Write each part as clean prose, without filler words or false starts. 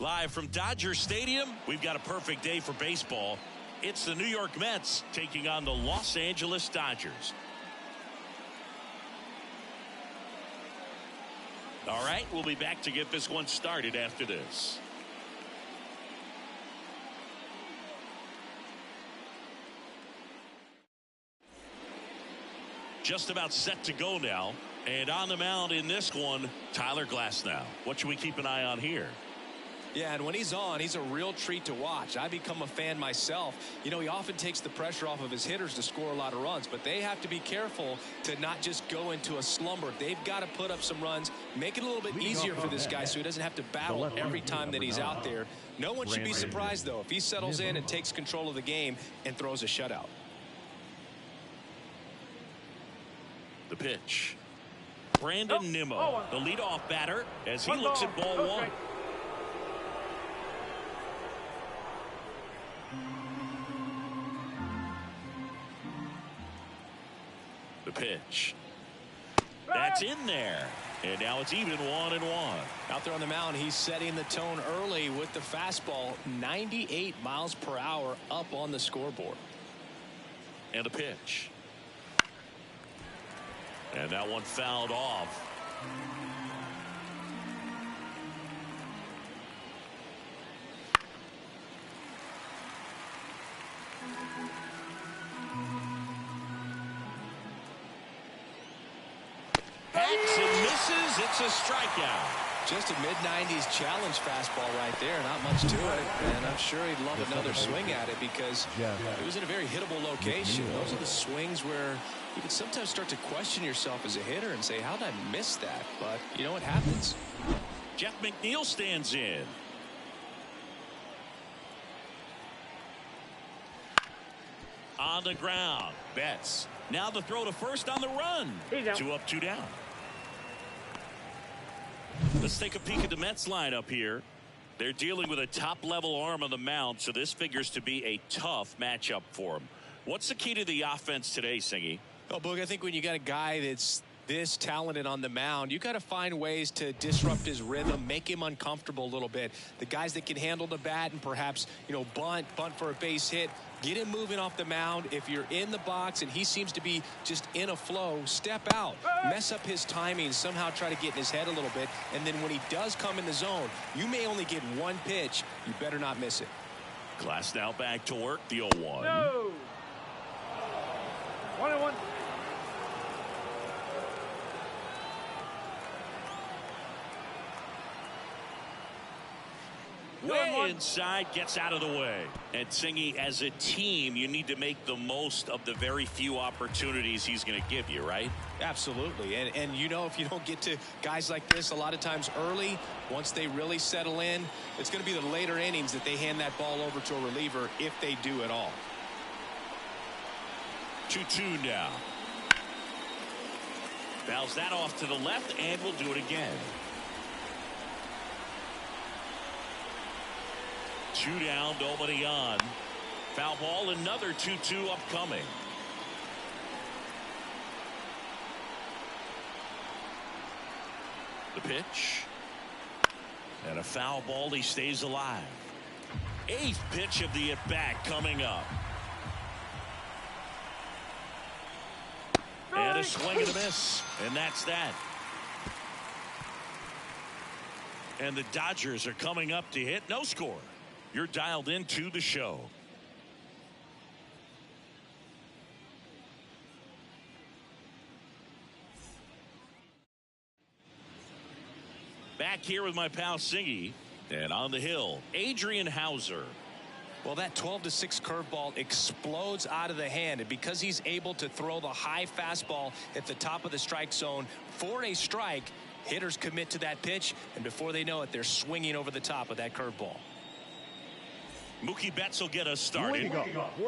Live from Dodger Stadium, we've got a perfect day for baseball. It's the New York Mets taking on the Los Angeles Dodgers. All right, we'll be back to get this one started after this. Just about set to go now. And on the mound in this one, Tyler Glasnow. What should we keep an eye on here? Yeah, and when he's on, he's a real treat to watch. I become a fan myself. You know, he often takes the pressure off of his hitters to score a lot of runs, but they have to be careful to not just go into a slumber. They've got to put up some runs, make it a little bit easier for this guy so he doesn't have to battle every time that he's out there. No one should be surprised, though, if he settles in and takes control of the game and throws a shutout. The pitch. Brandon Nimmo, the leadoff batter, as he looks at ball one. The pitch. That's in there. And now it's even 1-1. Out there on the mound, he's setting the tone early with the fastball. 98 miles per hour up on the scoreboard. And the pitch. And that one fouled off. Hacks and misses. It's a strikeout. Just a mid-90s challenge fastball right there. Not much to it. And I'm sure he'd love another swing at it because it was in a very hittable location. Those are the swings where you can sometimes start to question yourself as a hitter and say, how did I miss that? But, you know, it happens. Jeff McNeil stands in. On the ground. Betts. Now the throw to first on the run. 2 up, 2 down. Let's take a peek at the Mets lineup here. They're dealing with a top-level arm on the mound, so this figures to be a tough matchup for them. What's the key to the offense today, Singy? Well, Boog, I think when you got a guy that's this talented on the mound, you got to find ways to disrupt his rhythm, make him uncomfortable a little bit. The guys that can handle the bat and perhaps, you know, bunt for a base hit, get him moving off the mound. If you're in the box and he seems to be just in a flow, step out, mess up his timing, somehow try to get in his head a little bit. And then when he does come in the zone, you may only get one pitch. You better not miss it. Glasnow back to work, the 0-1. No. 1-1. Way inside, gets out of the way. And Singy, as a team, you need to make the most of the very few opportunities he's going to give you, right? Absolutely. And you know, if you don't get to guys like this a lot of times early, once they really settle in, it's going to be the later innings that they hand that ball over to a reliever, if they do at all. 2-2 now. Fouls that off to the left, and we'll do it again. 2 down, nobody on. Foul ball, another 2-2 upcoming. The pitch. And a foul ball, he stays alive. 8th pitch of the at-bat coming up. And a swing and a miss. And that's that. And the Dodgers are coming up to hit. No score. You're dialed into the show. Back here with my pal Singy. And on the hill, Adrian Hauser. Well, that 12-6 curveball explodes out of the hand, and because he's able to throw the high fastball at the top of the strike zone for a strike, hitters commit to that pitch, and before they know it, they're swinging over the top of that curveball. Mookie Betts will get us started.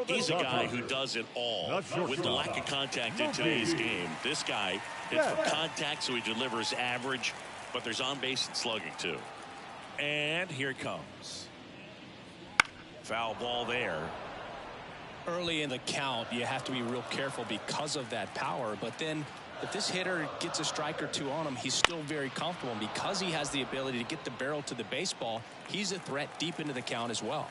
He's a guy who does it all. With the lack of contact in today's game, this guy hits for contact, so he delivers average, but there's on-base and slugging too. And here it comes. Foul ball there. Early in the count, you have to be real careful because of that power, but then if this hitter gets a strike or two on him, he's still very comfortable. And because he has the ability to get the barrel to the baseball, he's a threat deep into the count as well.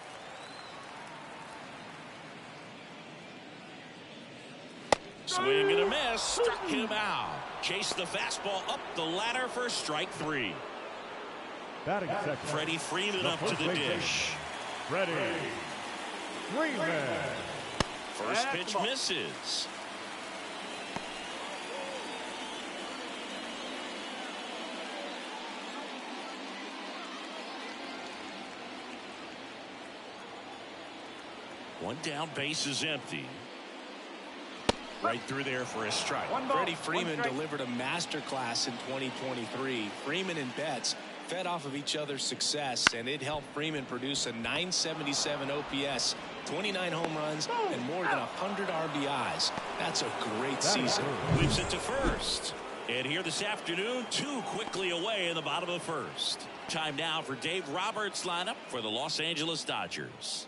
Swing and a miss. Struck him out. Chased the fastball up the ladder for strike 3. Freddie Freeman up to the dish. Freddie Freeman. First pitch misses. One down, base is empty. Right through there for a strike. Freddie Freeman delivered a masterclass in 2023. Freeman and Betts fed off of each other's success, and it helped Freeman produce a 977 OPS, 29 home runs, and more than 100 RBIs. That's a great season. Whips it to first. And here this afternoon, 2 quickly away in the bottom of the first. Time now for Dave Roberts' lineup for the Los Angeles Dodgers.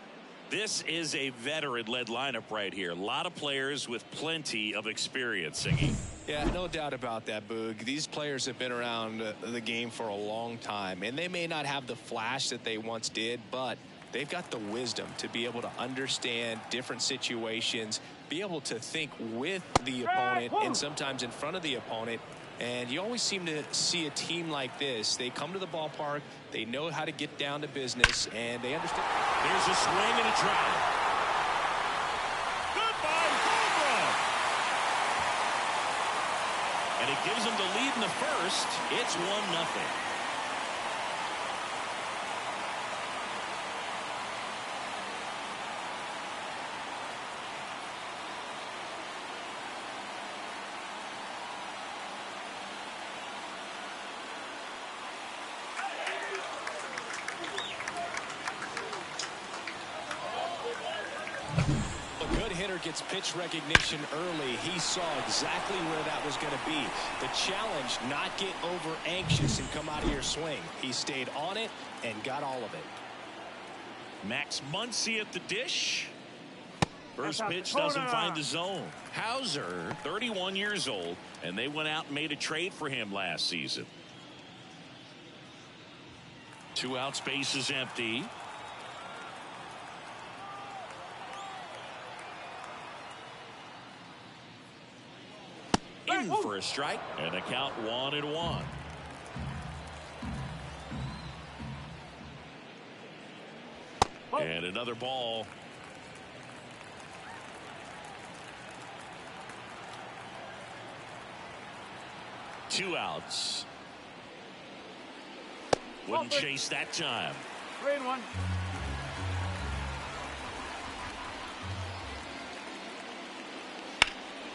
This is a veteran-led lineup right here. A lot of players with plenty of experience, Siggy. Yeah, no doubt about that, Boog. These players have been around the game for a long time, and they may not have the flash that they once did, but they've got the wisdom to be able to understand different situations, be able to think with the opponent and sometimes in front of the opponent. And you always seem to see a team like this. They come to the ballpark, they know how to get down to business, and they understand. There's a swing and a drive. Goodbye, home run. And it gives them the lead in the first. It's 1-0. Gets pitch recognition early. He saw exactly where that was going to be. The challenge, not get over anxious and come out of your swing. He stayed on it and got all of it. Max Muncy at the dish. First pitch doesn't find the zone. Hauser, 31 years old, and they went out and made a trade for him last season. 2 outs, base is empty. In for a strike, and a count 1-1. And another ball. Two outs. Wouldn't chase that time. 3-1.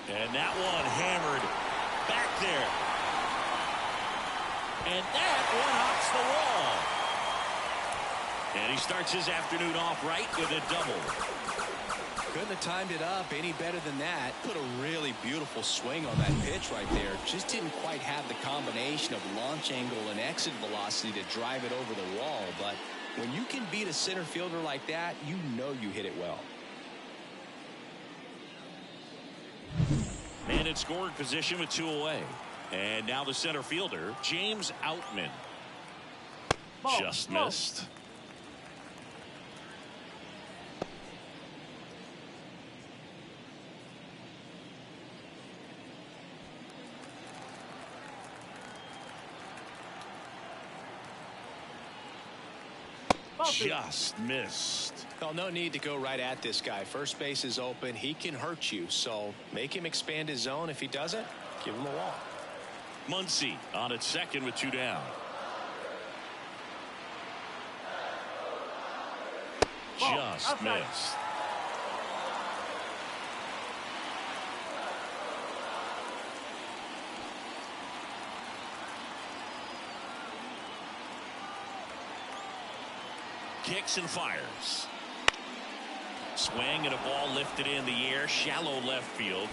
And that one hammered back there. And that one hops the wall. And he starts his afternoon off right with a double. Couldn't have timed it up any better than that. Put a really beautiful swing on that pitch right there. Just didn't quite have the combination of launch angle and exit velocity to drive it over the wall. But when you can beat a center fielder like that, you know you hit it well. Man in scoring position with 2 away. And now the center fielder, James Outman. Just missed. Just missed. Well, no need to go right at this guy. First base is open. He can hurt you. So make him expand his zone. If he doesn't, give him a walk. Muncy on at second with 2 down. Just missed. Kicks and fires. Swing and a ball lifted in the air, shallow left field.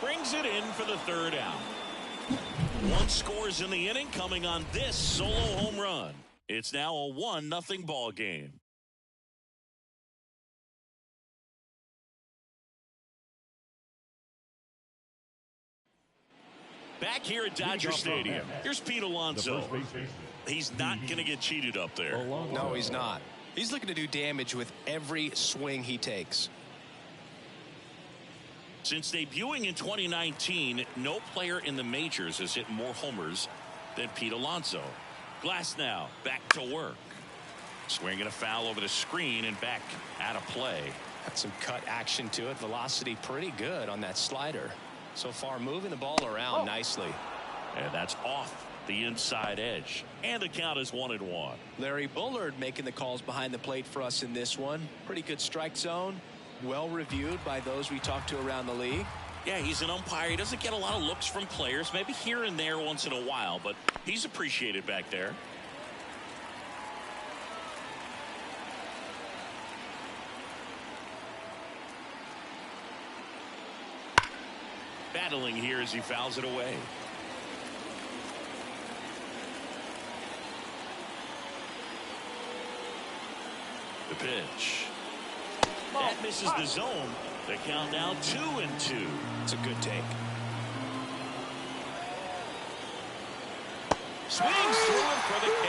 Brings it in for the 3rd out. 1 scores in the inning, coming on this solo home run. It's now a 1-0 ball game. Back here at Dodger Stadium, here's Pete Alonso. He's not going to get cheated up there. No, he's not. He's looking to do damage with every swing he takes. Since debuting in 2019, no player in the majors has hit more homers than Pete Alonso. Glass now back to work. Swinging a foul over the screen and back out of play. Got some cut action to it. Velocity pretty good on that slider. So far moving the ball around nicely. And that's off the inside edge. And the count is 1-1. Larry Bullard making the calls behind the plate for us in this one. Pretty good strike zone. Well reviewed by those we talked to around the league. Yeah, he's an umpire. He doesn't get a lot of looks from players. Maybe here and there once in a while. But he's appreciated back there. Battling here as he fouls it away. The pitch. That misses the zone. The count now 2-2. It's a good take. Swings through him for the K.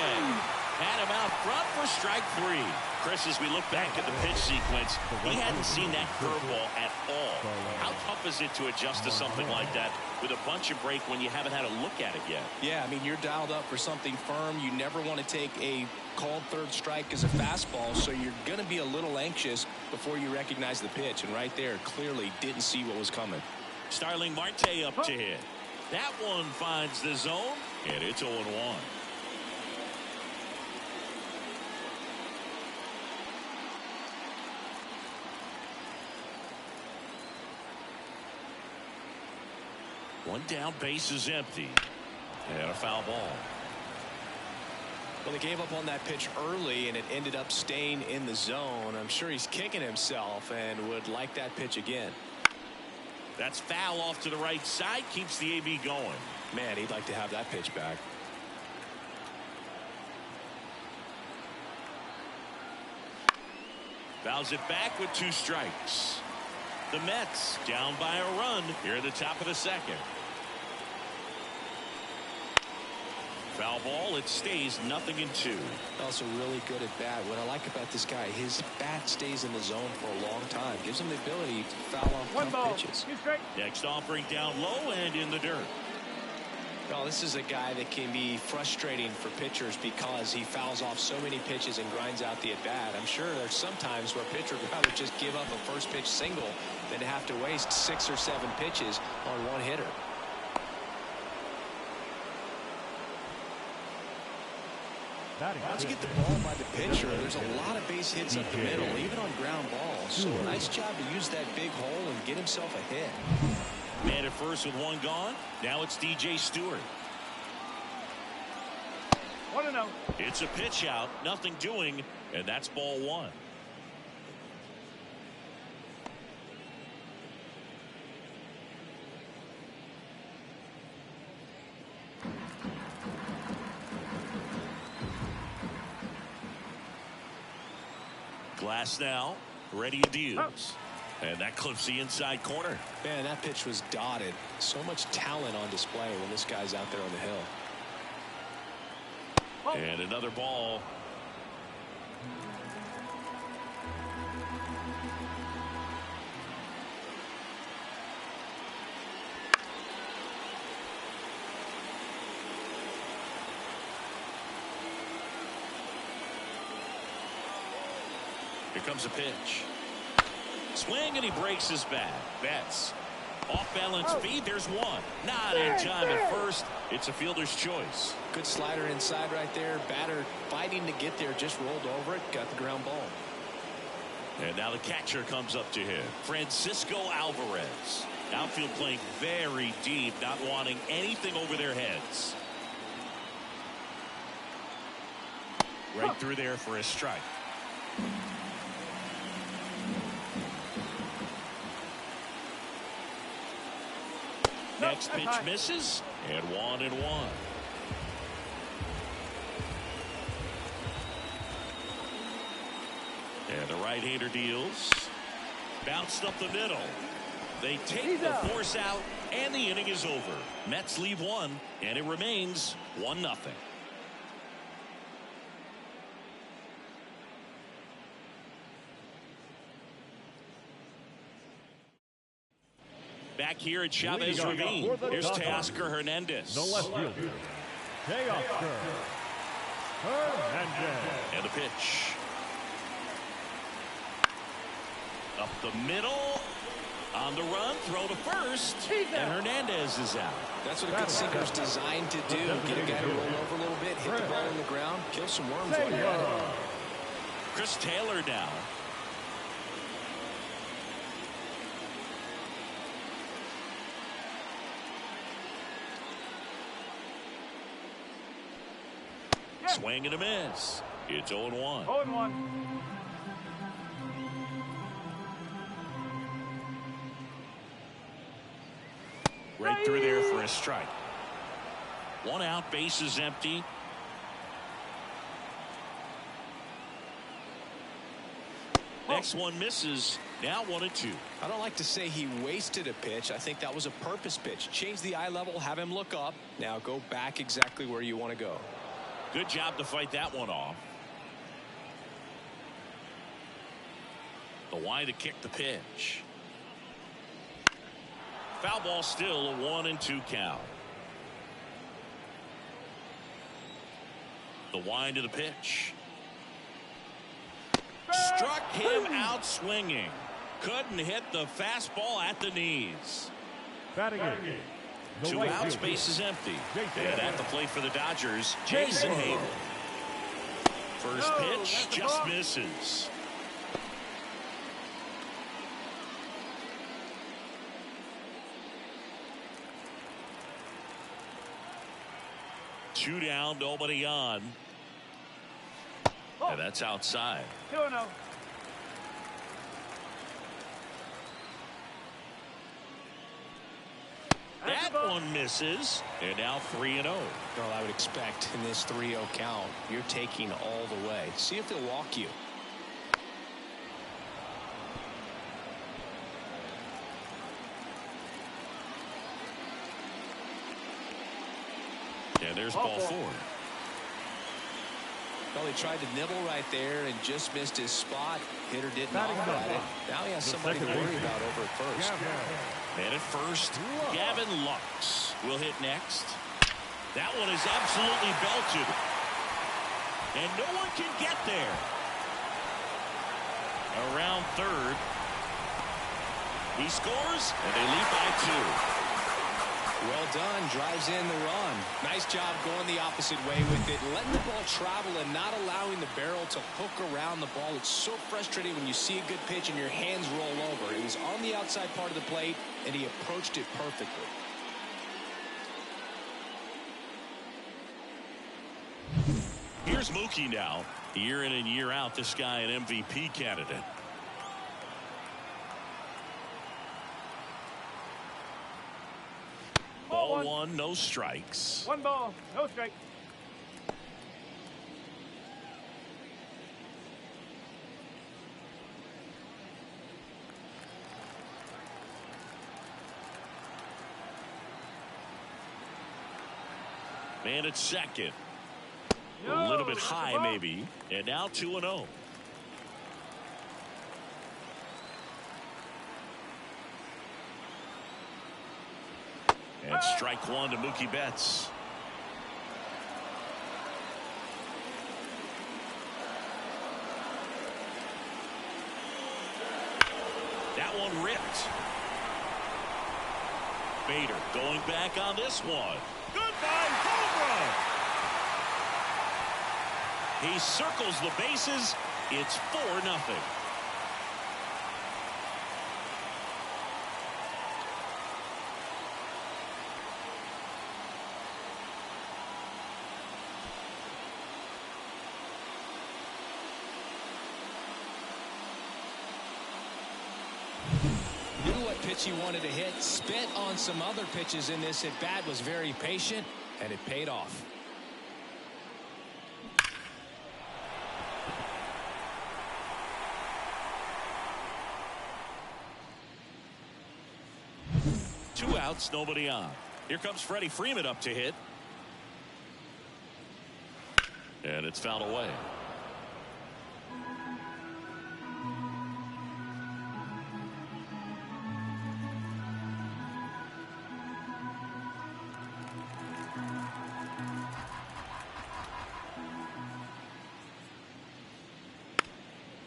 Had him out front for strike 3. Chris, as we look back at the pitch sequence, he hadn't seen that curveball at all. How tough is it to adjust to something like that with a bunch of break when you haven't had a look at it yet? Yeah, I mean, you're dialed up for something firm. You never want to take a called third strike as a fastball, so you're going to be a little anxious before you recognize the pitch. And right there, clearly didn't see what was coming. Starling Marte up to hit. That one finds the zone, and it's 0-1. One down, base is empty. And a foul ball. Well, they gave up on that pitch early, and it ended up staying in the zone. I'm sure he's kicking himself and would like that pitch again. That's foul off to the right side. Keeps the AB going. Man, he'd like to have that pitch back. Fouls it back with 2 strikes. The Mets down by a run here at the top of the second. Foul ball. It stays 0-2. Also really good at bat. What I like about this guy, his bat stays in the zone for a long time. Gives him the ability to foul off tough pitches. Next offering down low and in the dirt. Well, this is a guy that can be frustrating for pitchers because he fouls off so many pitches and grinds out the at-bat. I'm sure there's some times where a pitcher would rather just give up a first pitch single than to have to waste 6 or 7 pitches on one hitter. Once you get the ball by the pitcher, there's a lot of base hits up the middle, even on ground balls. So nice job to use that big hole and get himself a hit. Man at first with 1 gone. Now it's DJ Stewart. 1-0. It's a pitch out, nothing doing, and that's ball 1. Glass now, ready to deals. And that clips the inside corner. Man, that pitch was dotted. So much talent on display when this guy's out there on the hill. And another ball. Here comes a pitch. Swing, and he breaks his bat. Betts. Off-balance feed. There's one. Not in time at first. It's a fielder's choice. Good slider inside right there. Batter fighting to get there. Just rolled over it. Got the ground ball. And now the catcher comes up to him. Francisco Alvarez. Outfield playing very deep. Not wanting anything over their heads. Right through there for a strike. Next pitch misses, and 1-1. And the right-hander deals. Bounced up the middle. They take the force out, And the inning is over. Mets leave one, and it remains 1-0. Back here at Chavez Ravine, here's Teoscar Hernandez. The left fielder, Teoscar Hernandez. And the pitch. Up the middle. On the run, throw to first, and Hernandez is out. That's what a good sinker's designed to do. Get a guy to roll over a little bit, hit the ball on the ground, kill some worms while you're at it. Chris Taylor down. Swing and a miss. It's 0-1. 0-1. Right through there for a strike. 1 out, base is empty. Next one misses. Now 1-2. I don't like to say he wasted a pitch. I think that was a purpose pitch. Change the eye level, have him look up. Now go back exactly where you want to go. Good job to fight that one off. The wide to kick the pitch. Foul ball, still a 1-2 count. The wind to the pitch. Struck him out swinging. Couldn't hit the fastball at the knees. Batting in. 2 outs, base is empty. And at the plate for the Dodgers, Jason Hagel. First pitch just misses. Two down, nobody on. And that's outside. 2-0. That one misses. And now 3-0. Well, I would expect in this 3-0 count, you're taking all the way. See if they'll walk you. And there's ball 4. Well, he tried to nibble right there and just missed his spot. Hitter didn't offer at it. Now he has somebody to worry about over at first. And at first, Gavin Lux will hit next. That one is absolutely belted. And no one can get there. Around third. He scores, and they lead by 2. Well done, drives in the run. Nice job going the opposite way with it, letting the ball travel and not allowing the barrel to hook around the ball. It's so frustrating when you see a good pitch and your hands roll over. It was on the outside part of the plate, and he approached it perfectly. Here's Mookie now. Year in and year out, this guy an MVP candidate. Ball 1, no strikes. 1 ball, no strike. Man at second. A little bit high, maybe. And now 2-0. And strike 1 to Mookie Betts. That one ripped. Bader going back on this one. Goodbye, home run. He circles the bases. It's 4-0. He wanted to hit, spit on some other pitches in this at bat, was very patient, and it paid off. 2 outs, nobody on. Here comes Freddie Freeman up to hit. And it's fouled away.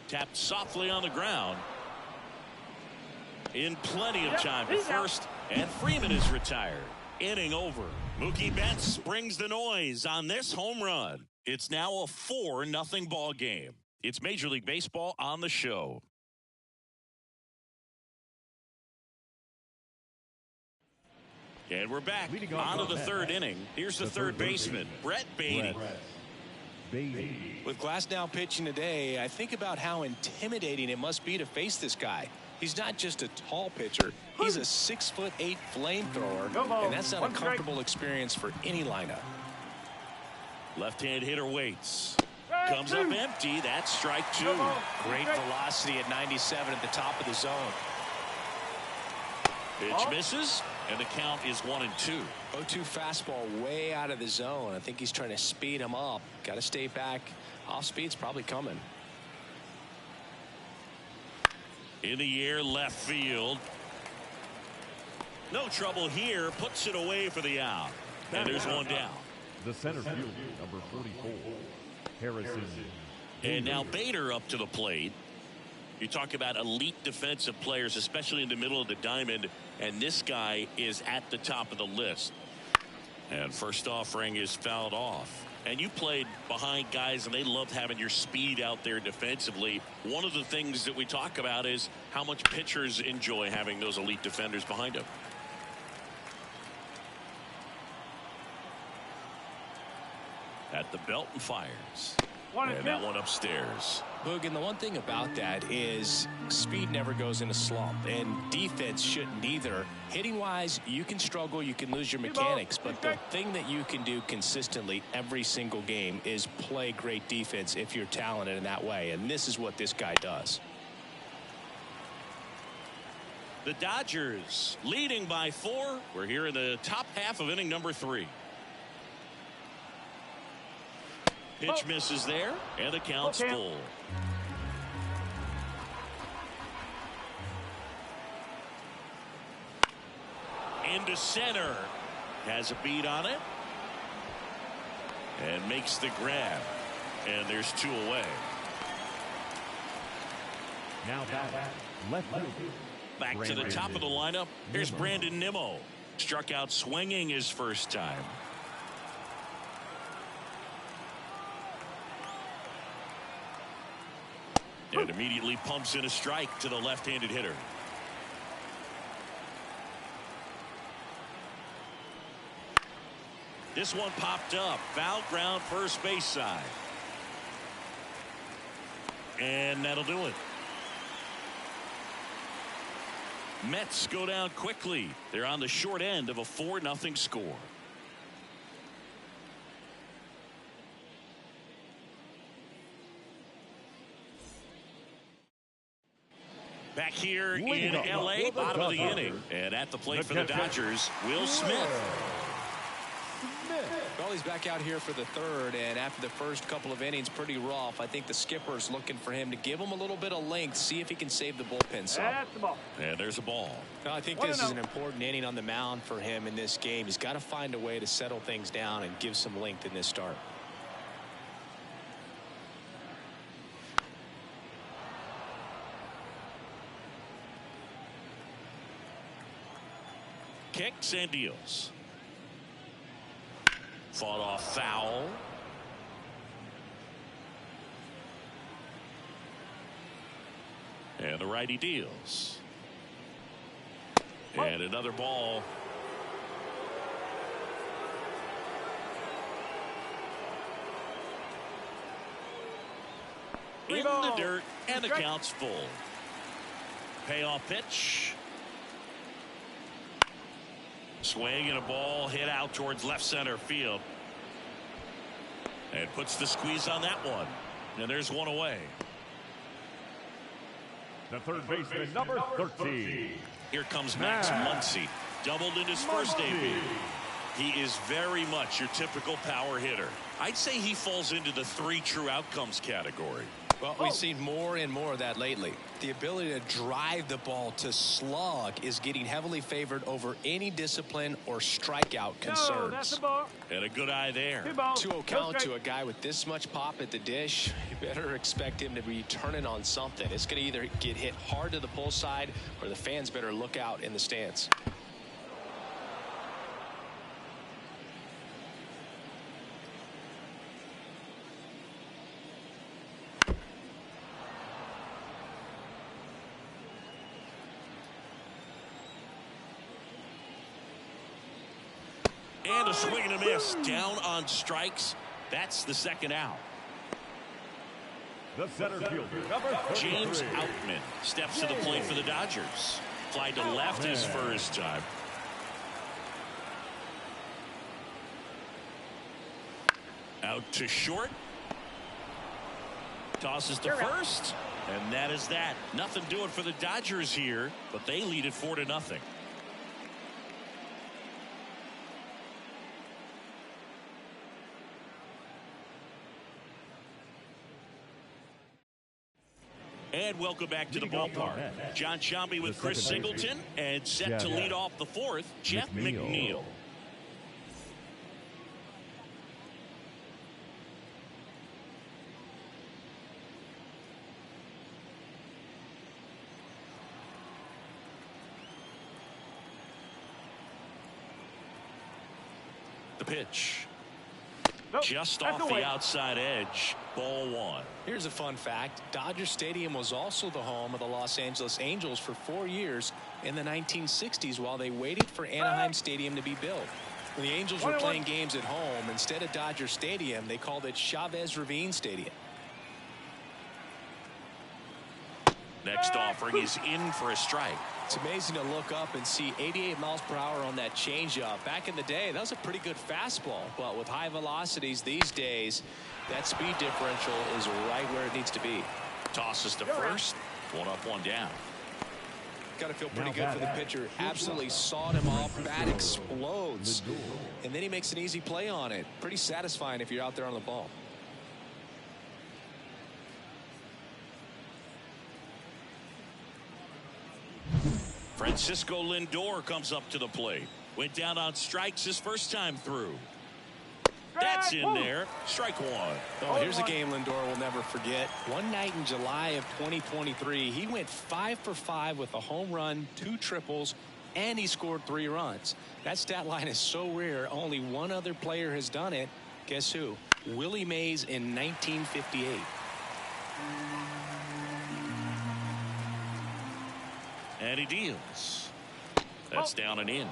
Tapped softly on the ground. In plenty of time for first, and Freeman is retired. Inning over. Mookie Betts brings the noise on this home run. It's now a 4-0 ball game. It's Major League Baseball on the show. And we're back on to the third inning. Here's the third baseman, Brett Beatty. With Glasnow pitching today, I think about how intimidating it must be to face this guy. He's not just a tall pitcher. He's a 6'8" flamethrower, and that's not a comfortable experience for any lineup. Left-hand hitter waits. Comes up empty. That's strike 2. Great velocity at 97 at the top of the zone. Pitch misses, and the count is 1-2. 0-2 fastball way out of the zone. I think he's trying to speed him up. Got to stay back. Off speed's probably coming. In the air, left field. No trouble here. Puts it away for the out. And there's one down. The center fielder, number 44, Harrison. And now Bader up to the plate. You talk about elite defensive players, especially in the middle of the diamond, and this guy is at the top of the list. And first offering is fouled off. And you played behind guys, and they loved having your speed out there defensively. One of the things that we talk about is how much pitchers enjoy having those elite defenders behind them. At the belt and fires. And that one upstairs. Boog, and the one thing about that is speed never goes in a slump, and defense shouldn't either. Hitting wise, you can struggle, you can lose your mechanics, but the thing that you can do consistently every single game is play great defense if you're talented in that way, and this is what this guy does. The Dodgers leading by 4. We're here in the top half of inning number 3. Pitch misses there, and the count's full. Into center. Has a beat on it. And makes the grab. And there's 2 away. Now left field. Back to the top of the lineup. Here's Brandon Nimmo. Struck out swinging his first time. And immediately pumps in a strike to the left-handed hitter. This one popped up. Foul ground first base side. And that'll do it. Mets go down quickly. They're on the short end of a 4-0 score. Back here in L.A., bottom of the inning. And at the plate for the Dodgers, Will Smith. Well, he's back out here for the third, and after the first couple of innings, pretty rough. I think the skipper's looking for him to give him a little bit of length, see if he can save the bullpen some. And there's a ball. No, I think this is an important inning on the mound for him in this game. He's got to find a way to settle things down and give some length in this start. Kicks and deals. Fought off foul. And the righty deals. And another ball. In the dirt, and the count's full. Payoff pitch. Swing and a ball hit out towards left center field. And puts the squeeze on that one. And there's one away. The third baseman, number 13. Here comes Max Muncy. Doubled in his first debut. He is very much your typical power hitter. I'd say he falls into the 3 true outcomes category. Well, we've seen more and more of that lately. The ability to drive the ball to slug is getting heavily favored over any discipline or strikeout concerns. And a good eye there. 2-0 count to a guy with this much pop at the dish. You better expect him to be turning on something. It's going to either get hit hard to the pull side or the fans better look out in the stands. And a swing and a miss. Down on strikes. That's the second out. The center fielder, James Outman steps to the plate for the Dodgers. Fly to left his first time. Out to short. Tosses to first. And that is that. Nothing doing for the Dodgers here, but they lead it 4-0. And welcome back to the ballpark. John Sciambi with Chris Singleton, and set to lead off the fourth, Jeff McNeil. The pitch. Just off the outside edge. Ball 1. Here's a fun fact. Dodger Stadium was also the home of the Los Angeles Angels for 4 years in the 1960s while they waited for Anaheim Stadium to be built. When the Angels were playing games at home, instead of Dodger Stadium, they called it Chavez Ravine Stadium. Next offering is in for a strike. It's amazing to look up and see 88 miles per hour on that changeup. Back in the day, that was a pretty good fastball. But with high velocities these days, that speed differential is right where it needs to be. Tosses to first. 1 up, 1 down. Got to feel pretty good for the pitcher. Absolutely sawed him off. Bat explodes. And then he makes an easy play on it. Pretty satisfying if you're out there on the ball. Francisco Lindor comes up to the plate. Went down on strikes his first time through. That's in there. Strike 1. Oh, here's a game Lindor will never forget. One night in July of 2023, he went 5 for 5 with a home run, 2 triples, and he scored 3 runs. That stat line is so rare, only one other player has done it. Guess who? Willie Mays in 1958. And he deals. That's down and in.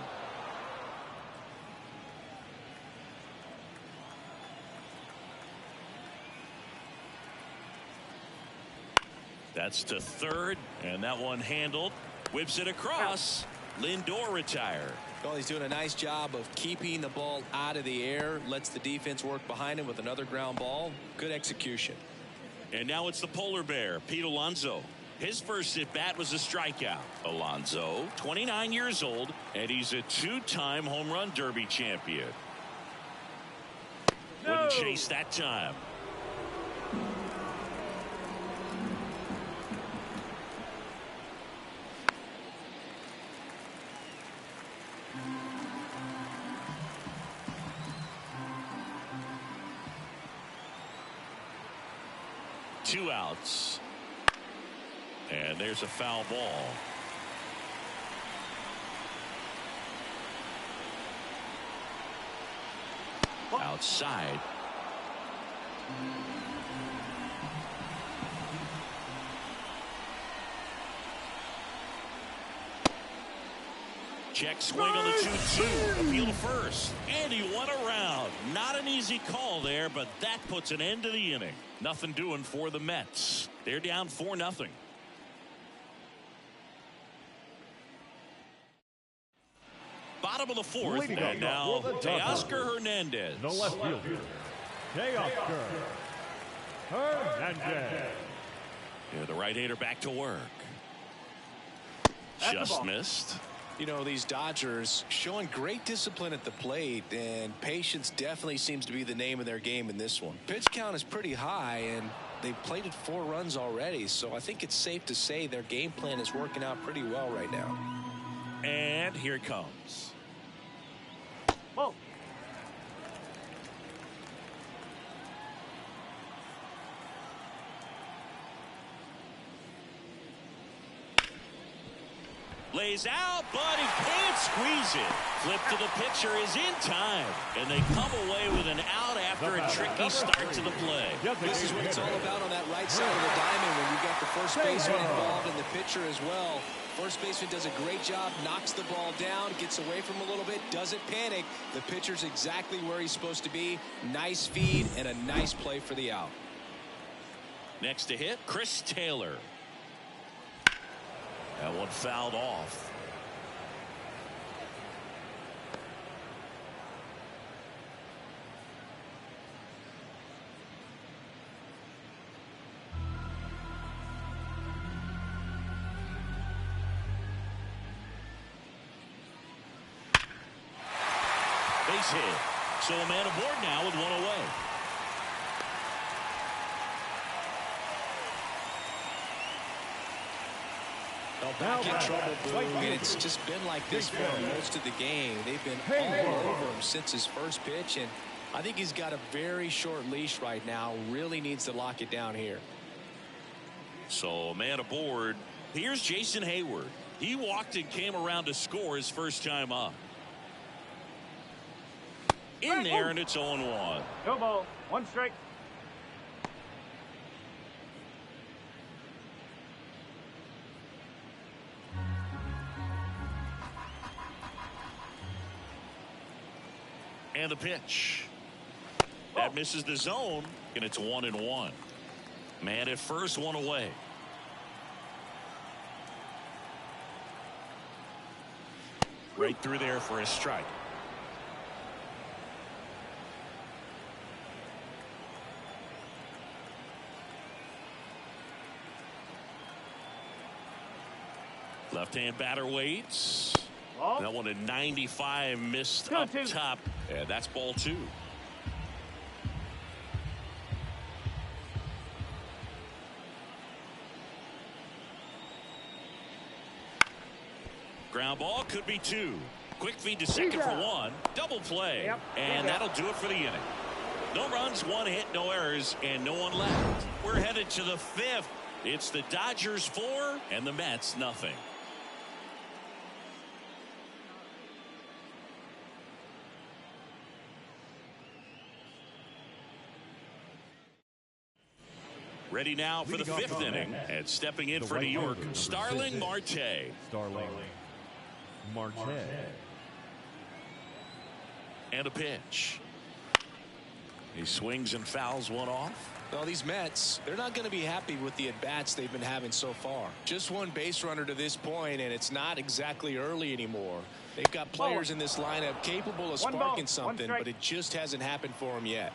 That's to third, and that one handled. Whips it across. Lindor retired. Well, he's doing a nice job of keeping the ball out of the air. Lets the defense work behind him with another ground ball. Good execution. And now it's the polar bear, Pete Alonso. His first at-bat was a strikeout. Alonso, 29 years old, and he's a 2-time home run derby champion. Wouldn't chase that time. Two outs. And there's a foul ball. Outside. Check swing on the 2-2. Appeal to first. And he won around. Not an easy call there, but that puts an end to the inning. Nothing doing for the Mets. They're down 4-0. Bottom of the fourth, and now Teoscar Hernandez. The left fielder, Teoscar Hernandez. Yeah, the right-hander back to work. Just missed. You know, these Dodgers showing great discipline at the plate, and patience definitely seems to be the name of their game in this one. Pitch count is pretty high, and they've plated 4 runs already, so I think it's safe to say their game plan is working out pretty well right now. And here it comes. Whoa. Lays out, but he can't squeeze it. Flip to the pitcher is in time, and they come away with an out after a tricky start to the play. This is what it's all about on that right side of the diamond when you got the first baseman involved and the pitcher as well. First baseman does a great job, knocks the ball down, gets away from him a little bit, doesn't panic. The pitcher's exactly where he's supposed to be. Nice feed and a nice play for the out. Next to hit, Chris Taylor. That one fouled off. Base hit. So a man aboard now with 1 away. Back in trouble, Boo, and it's just been like this for most of the game. They've been all over him since his first pitch, and I think he's got a very short leash right now. Really needs to lock it down here. So a man aboard. Here's Jason Hayward. He walked and came around to score his first time up. In there, and it's 0-1. No ball. 1 strike. And the pitch. That misses the zone, and it's 1-1. Man at first, 1 away. Right through there for a strike. Left-hand batter waits. That one at 95 missed up top. And that's ball 2. Ground ball could be 2. Quick feed to second for 1. Double play. And that'll do it for the inning. No runs, 1 hit, no errors, and no one left. We're headed to the 5th. It's the Dodgers 4 and the Mets nothing. Ready now for the 5th inning, and stepping in for New York, Starling Marte. Starling Marte. And a pitch. He swings and fouls one off. Well, these Mets, they're not going to be happy with the at-bats they've been having so far. Just 1 base runner to this point, and it's not exactly early anymore. They've got players in this lineup capable of sparking something, but it just hasn't happened for them yet.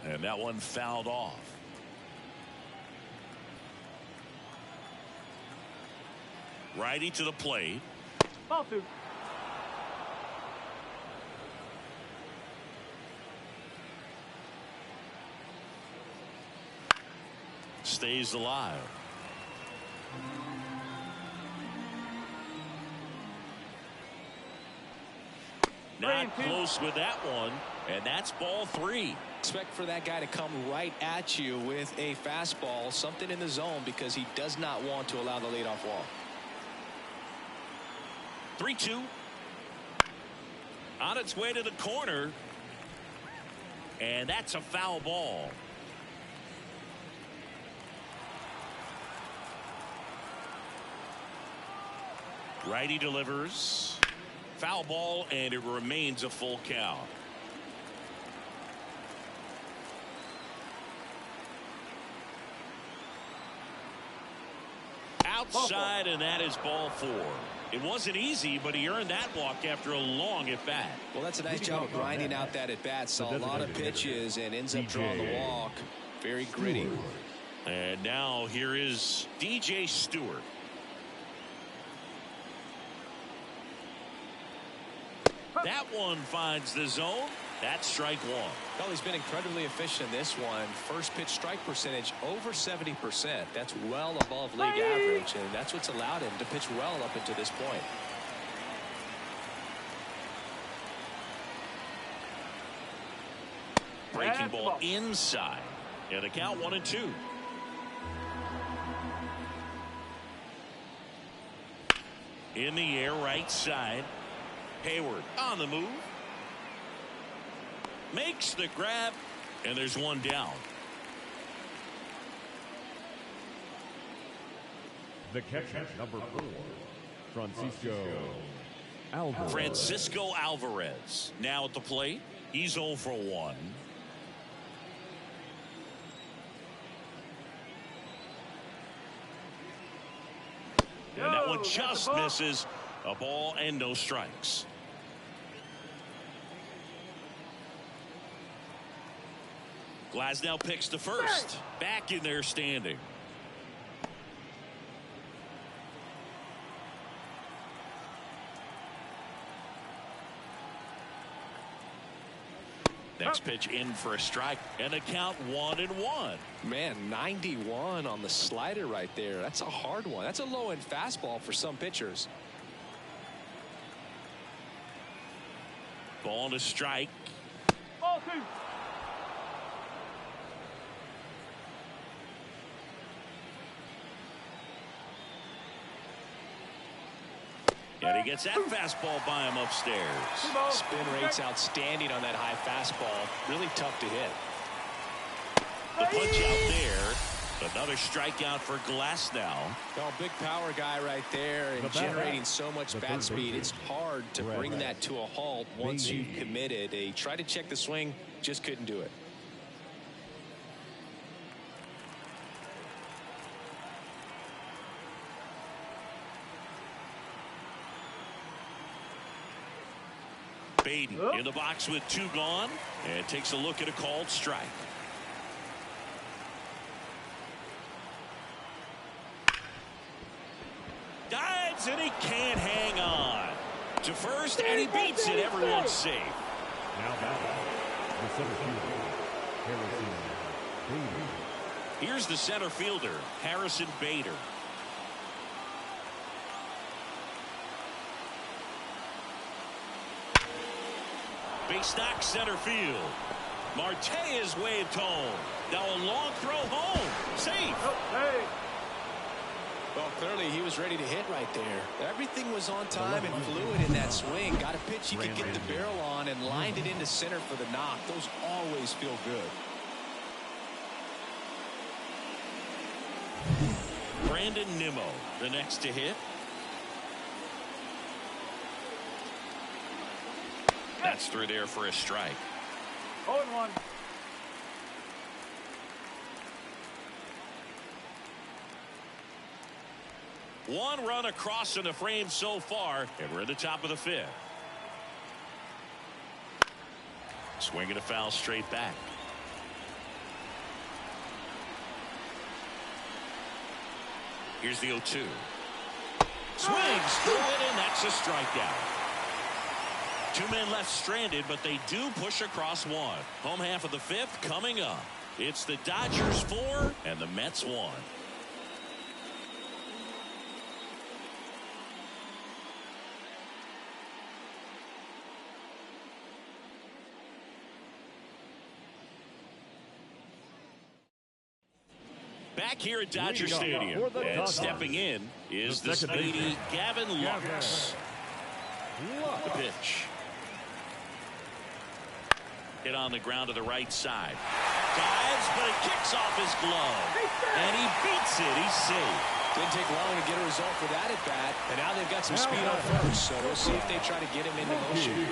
And that one fouled off. Righty to the plate. Ball 2. Stays alive. Not close with that one, and that's ball 3. Expect for that guy to come right at you with a fastball, something in the zone, because he does not want to allow the leadoff walk. 3-2. On its way to the corner, and that's a foul ball. Righty delivers. Foul ball, and it remains a full count. Outside, and that is ball 4. It wasn't easy, but he earned that walk after a long at bat. Well, that's a nice job of grinding out that at bat. Saw a lot of pitches and ends up drawing the walk. Very gritty. And now here is DJ Stewart. That one finds the zone. That's strike one. Well, he's been incredibly efficient in this one. First pitch strike percentage over 70%. That's well above league average, and that's what's allowed him to pitch well up until this point. Breaking ball inside. And a count 1-2. In the air, right side. Hayward on the move. Makes the grab, and there's one down. The catcher, number 4, Francisco Alvarez. Francisco Alvarez now at the plate. He's 0 for 1. And that one just misses. A ball and no strikes. Glasnow picks the first. Back in there standing. Next pitch in for a strike, and a count 1-1. Man, 91 on the slider right there. That's a hard one. That's a low-end fastball for some pitchers. Ball to strike. Ball 2. And he gets that fastball by him upstairs. Spin rate's outstanding on that high fastball. Really tough to hit. The punch out there. Another strikeout for Glasnow. Oh, big power guy right there, and generating so much bat speed. It's hard to bring that to a halt once you've committed. He tried to check the swing, just couldn't do it. Baden in the box with 2 gone, and takes a look at a called strike. Dives, and he can't hang on to first, and he beats it. Everyone's safe. Now batting, the center fielder, Harrison Bader. Here's the center fielder, Harrison Bader. Base knock center field. Marte is waved home. Now a long throw home. Safe. Hey. Well, clearly he was ready to hit right there. Everything was on time and fluid in that swing. Got a pitch he could get the barrel on and lined it into center for the knock. Those always feel good. Brandon Nimmo, the next to hit. That's through there for a strike. 0-1. One run across in the frame so far, and we're at the top of the 5th. Swinging a foul straight back. Here's the 0-2. Swings through it, and that's a strikeout. 2 men left stranded, but they do push across 1. Home half of the 5th coming up. It's the Dodgers 4 and the Mets 1. Back here at Dodger Stadium, and stepping in is the speedy Gavin Lux. The pitch. Hit on the ground to the right side. Dives, but it kicks off his glove. And he beats it. He's safe. Didn't take long to get a result for that at bat. And now they've got some speed on first. So we'll see if they try to get him into motion.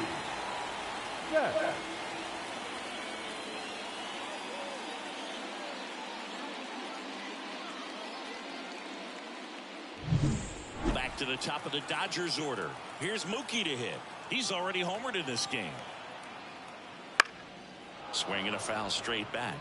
Back to the top of the Dodgers order. Here's Mookie to hit. He's already homered in this game. Swinging a foul straight back.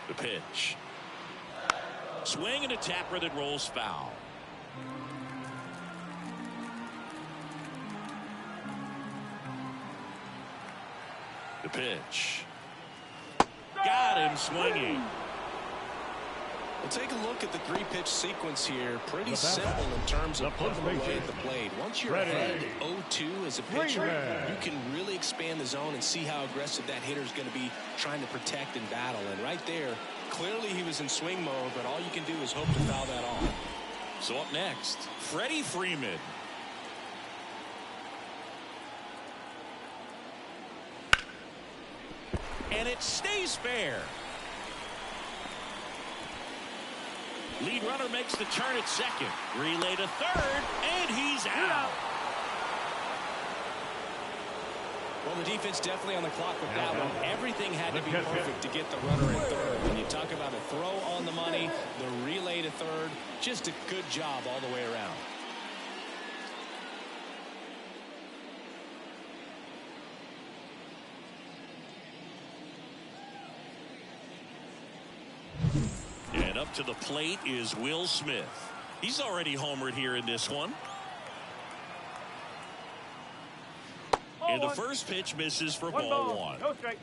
The pitch. Swing and a tapper that rolls foul. The pitch. Got him swinging. Well, take a look at the three-pitch sequence here. Pretty simple in terms of putting them away at the plate. Once you're ahead 0-2 as a pitcher, you can really expand the zone and see how aggressive that hitter is going to be trying to protect and battle. And right there, clearly he was in swing mode, but all you can do is hope to foul that off. So up next, Freddie Freeman. And it stays fair. Lead runner makes the turn at second. Relay to third, and he's out. Well, the defense definitely on the clock with that one. Everything had to be perfect to get the runner in third. When you talk about a throw on the money, the relay to third, just a good job all the way around. And up to the plate is Will Smith. He's already homered here in this one. And the first pitch misses for ball one. Go straight.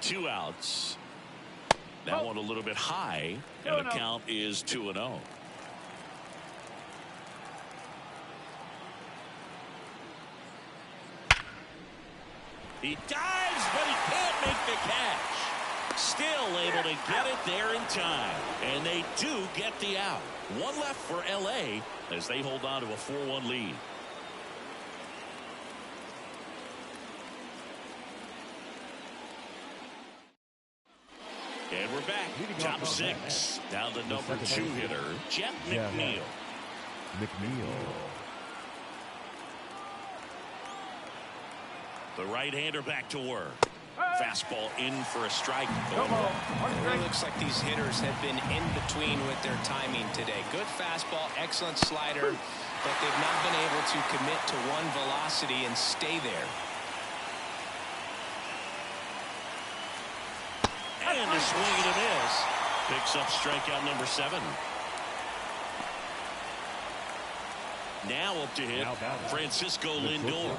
Two outs. That one a little bit high, and the count is 2-0. He dives, but he can't make the catch. Still able to get it there in time. And they do get the out. One left for L.A. as they hold on to a 4-1 lead. And we're back. Top six. Now the number 2 hitter, Jeff McNeil. The right-hander back to work. Fastball in for a strike. It looks like these hitters have been in between with their timing today. Good fastball, excellent slider, but they've not been able to commit to one velocity and stay there. And a swing and a miss. Picks up strikeout number 7. Now up to hit Francisco Lindor.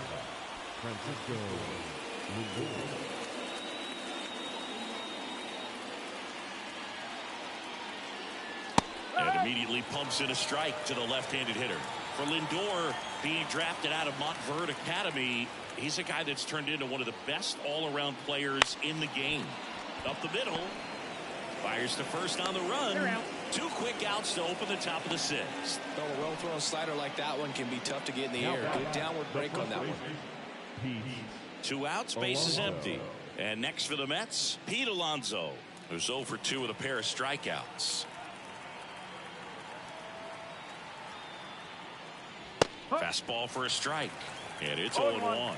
And immediately pumps in a strike to the left-handed hitter. For Lindor, being drafted out of Montverde Academy, he's a guy that's turned into one of the best all-around players in the game. Up the middle, fires to first on the run. 2 quick outs to open the top of the 6th. Well, a well-thrown slider like that one can be tough to get in the air. Good downward break on that one. 2 outs, base is empty. And next for the Mets, Pete Alonso, who's 0 for 2 with a pair of strikeouts. Fastball for a strike. And it's 0-1.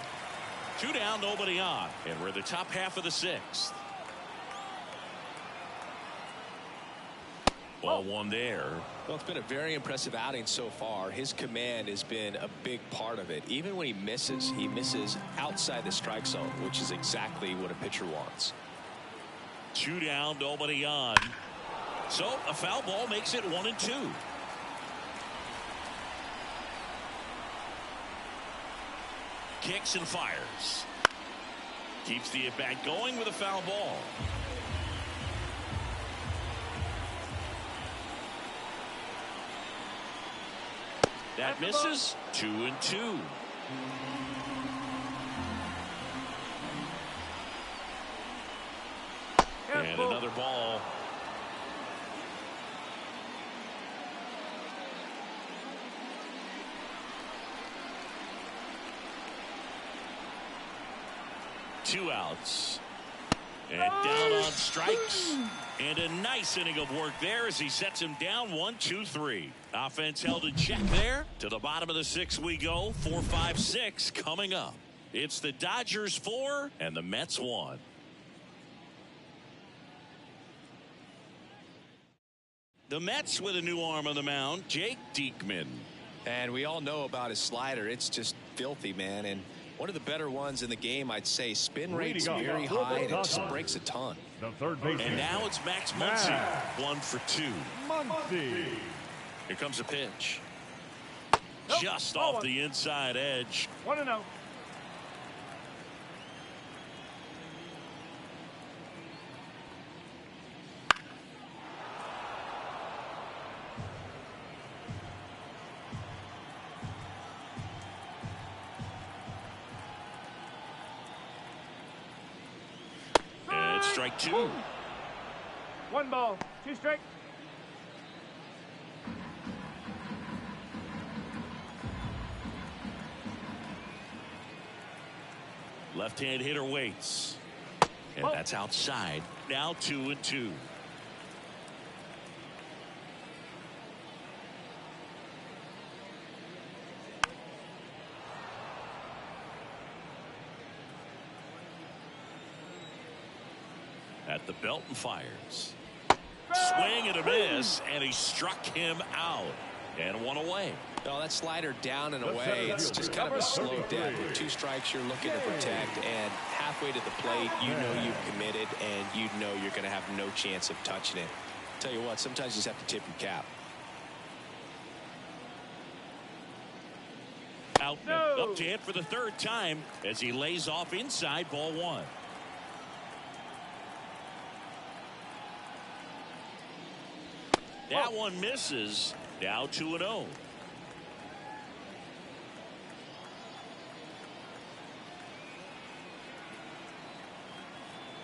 2 down, nobody on. And we're in the top half of the 6th. Ball 1 there. Well, it's been a very impressive outing so far. His command has been a big part of it. Even when he misses outside the strike zone, which is exactly what a pitcher wants. 2 down, nobody on. So a foul ball makes it 1-2. Kicks and fires. Keeps the at-bat going with a foul ball. That misses. 2-2. And another ball. Two outs. And down on strikes. And a nice inning of work there as he sets him down 1-2-3. Offense held in check there. To the bottom of the 6th we go. 4-5-6 coming up. It's the Dodgers 4 and the Mets 1. The Mets with a new arm on the mound, Jake Diekman. And we all know about his slider. It's just filthy, man. And one of the better ones in the game, I'd say. Spin rate's very high, and it just breaks a ton. The third baseman. And now it's Max Muncy. 1 for 2. Muncy. Here comes a pitch. Just off the inside edge. 1-0. And strike 2. 1 ball, 2 strikes. Left-hand hitter waits. And that's outside. Now 2-2. At the belt and fires. Swing and a miss, and he struck him out. And 1 away. No, that slider down and away, it's just kind of a slow death. With 2 strikes, you're looking to protect, and halfway to the plate, you know you've committed, and you know you're going to have no chance of touching it. Tell you what, sometimes you just have to tip your cap. Outman up to hit for the 3rd time as he lays off inside, ball 1. That one misses. Now 2-0.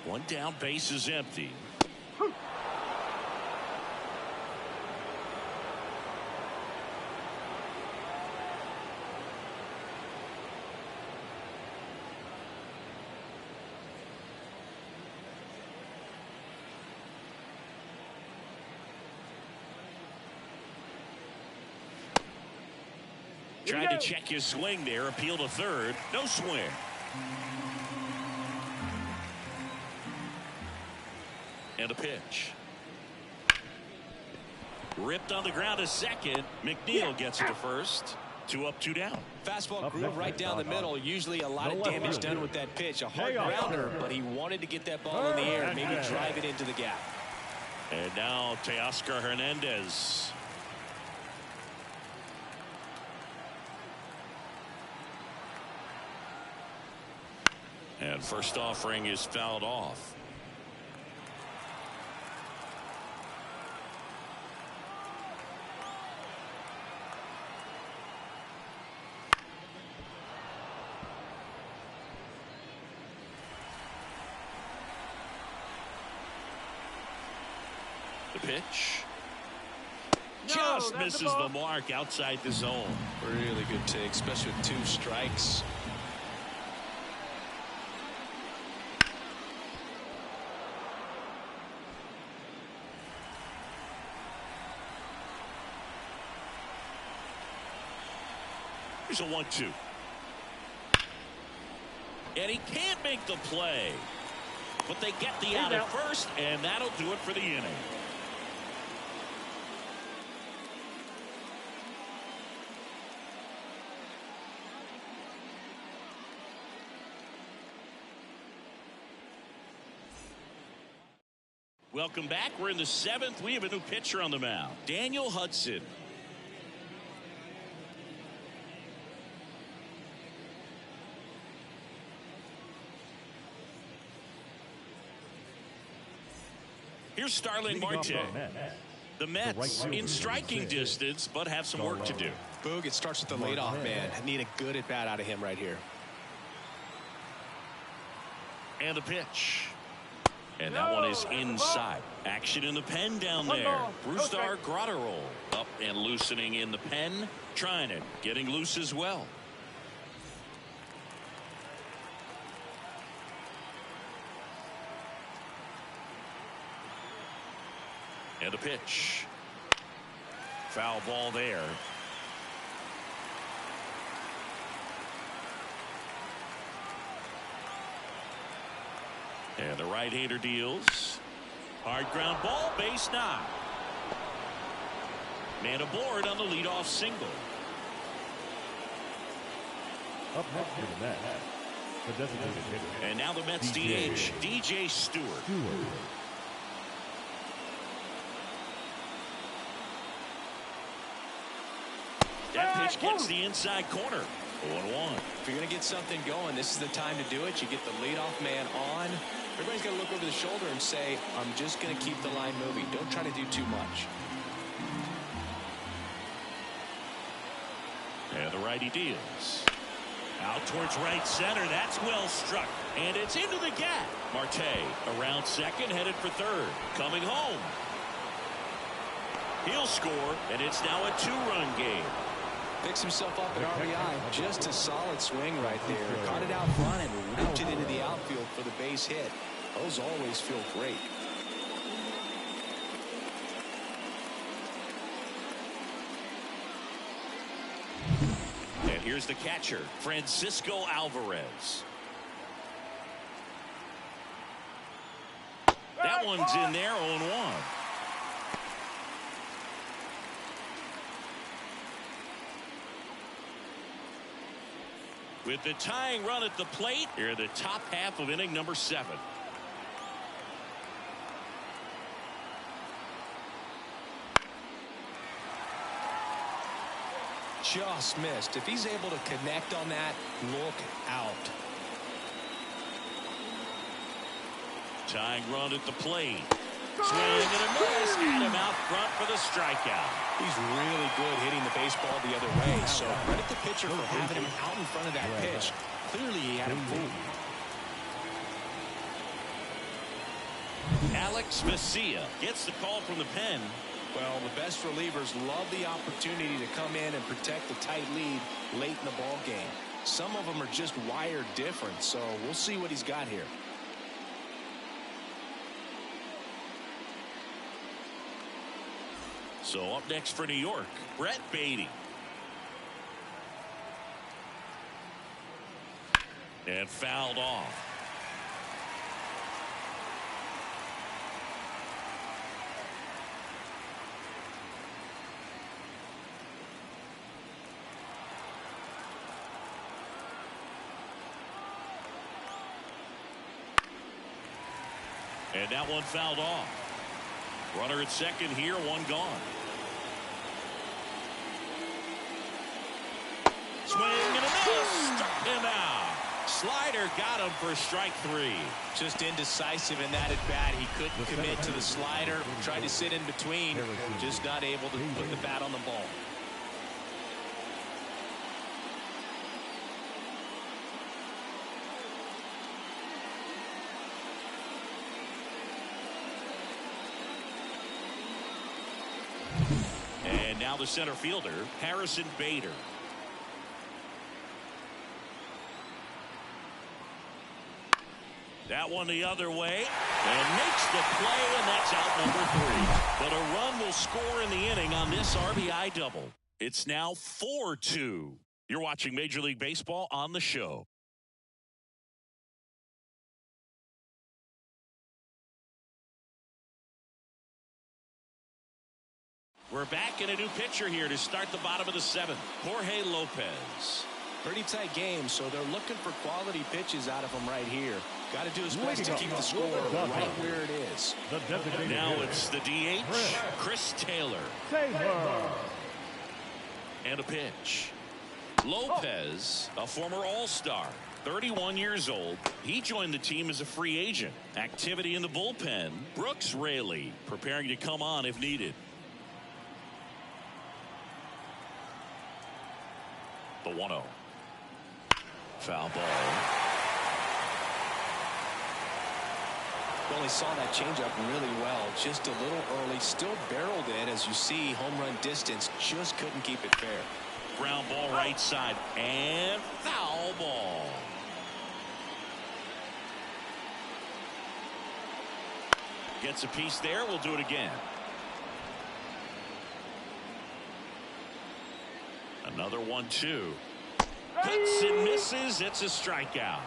One down, base is empty. Tried to check his swing there, appeal to 3rd. No swing. And a pitch. Ripped on the ground to 2nd. McNeil gets it to 1st. 2 up, 2 down. Fastball groove right down the middle. Usually a lot of damage done with that pitch. A hard grounder, but he wanted to get that ball in the air and maybe drive it into the gap. And now Teoscar Hernandez. And first offering is fouled off. The pitch. Just misses the mark outside the zone. Really good take, especially with 2 strikes. Here's a 1-2. And he can't make the play. But they get the out at first, and that'll do it for the inning. Welcome back. We're in the 7th. We have a new pitcher on the mound, Daniel Hudson. Here's Starling Marte. The Mets in striking distance, but have some work to do. Boog, it starts with the leadoff man. I need a good at bat out of him right here. And the pitch. And that one is inside. Action in the pen down there. Brusdar Graterol up and loosening in the pen. Trying it. Getting loose as well. And a pitch. Foul ball there. And the right-hander deals. Hard ground ball, base knock. Man aboard on the leadoff single. Up next for the Mets, the designated hitter. And now the Mets DH, DJ Stewart. That pitch gets the inside corner. 0-1. If you're going to get something going, this is the time to do it. You get the leadoff man on. Everybody's going to look over the shoulder and say, I'm just going to keep the line moving. Don't try to do too much. And the righty deals. Out towards right center. That's well struck. And it's into the gap. Marte around second, headed for third. Coming home. He'll score, and it's now a 2-run game. Picks himself up at RBI. Just a solid swing right there. Caught it out front and whipped it into the outfield for the base hit. Those always feel great. And here's the catcher, Francisco Alvarez. That one's in there, 0-1. With the tying run at the plate, here the top half of inning number 7. Just missed. If he's able to connect on that, look out. Tying run at the plate. Swing and a miss. Got him out front for the strikeout. He's really good hitting the baseball the other way. So credit the pitcher for having him out in front of that pitch. Clearly he had him fooled. Alex Messiah gets the call from the pen. Well, the best relievers love the opportunity to come in and protect the tight lead late in the ball game. Some of them are just wired different, so we'll see what he's got here. So up next for New York, Brett Beatty. And fouled off. And that one fouled off. Runner at second here, one gone. Swing and a miss. Struck him out. Slider got him for strike 3. Just indecisive in that at bat. He couldn't commit to the slider. Tried to sit in between. Just not able to put the bat on the ball. And now the center fielder, Harrison Bader. That one the other way and makes the play, and that's out number 3. But a run will score in the inning on this RBI double. It's now 4-2. You're watching Major League Baseball on the show. We're back in a new pitcher here to start the bottom of the 7th. Jorge Lopez. Pretty tight game, so they're looking for quality pitches out of him right here. Got to do his best to keep the score right where it is. Now it's the DH, Chris Taylor. And a pitch. Lopez, a former All-Star, 31 years old. He joined the team as a free agent. Activity in the bullpen. Brooks Raley preparing to come on if needed. The 1-0. Foul ball. Well, he saw that changeup really well. Just a little early. Still barreled in. As you see, home run distance. Just couldn't keep it fair. Ground ball right side. And foul ball. Gets a piece there. We'll do it again. Another 1-2. Cuts and misses. It's a strikeout.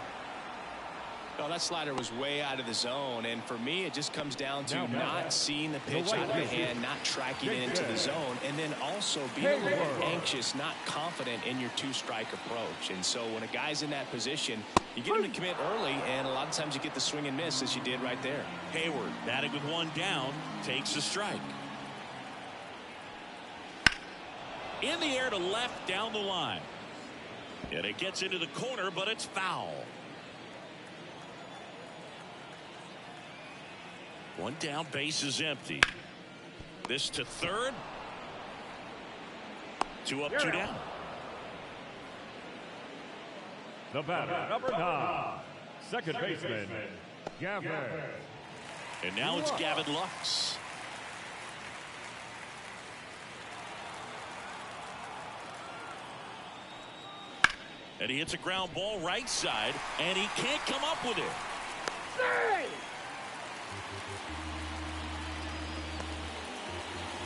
Well, that slider was way out of the zone, and for me, it just comes down to not seeing the pitch out of the hand, not tracking it into the zone, and then also being a little anxious, not confident in your two-strike approach. And so when a guy's in that position, you get him to commit early, and a lot of times you get the swing and miss, as you did right there. Hayward, batting with one down, takes a strike. In the air to left down the line. And it gets into the corner, but it's foul. One down, base is empty. This to third. Two up, two down. The batter, number 9, second baseman, Gavin. And now it's Gavin Lux. And he hits a ground ball right side, and he can't come up with it.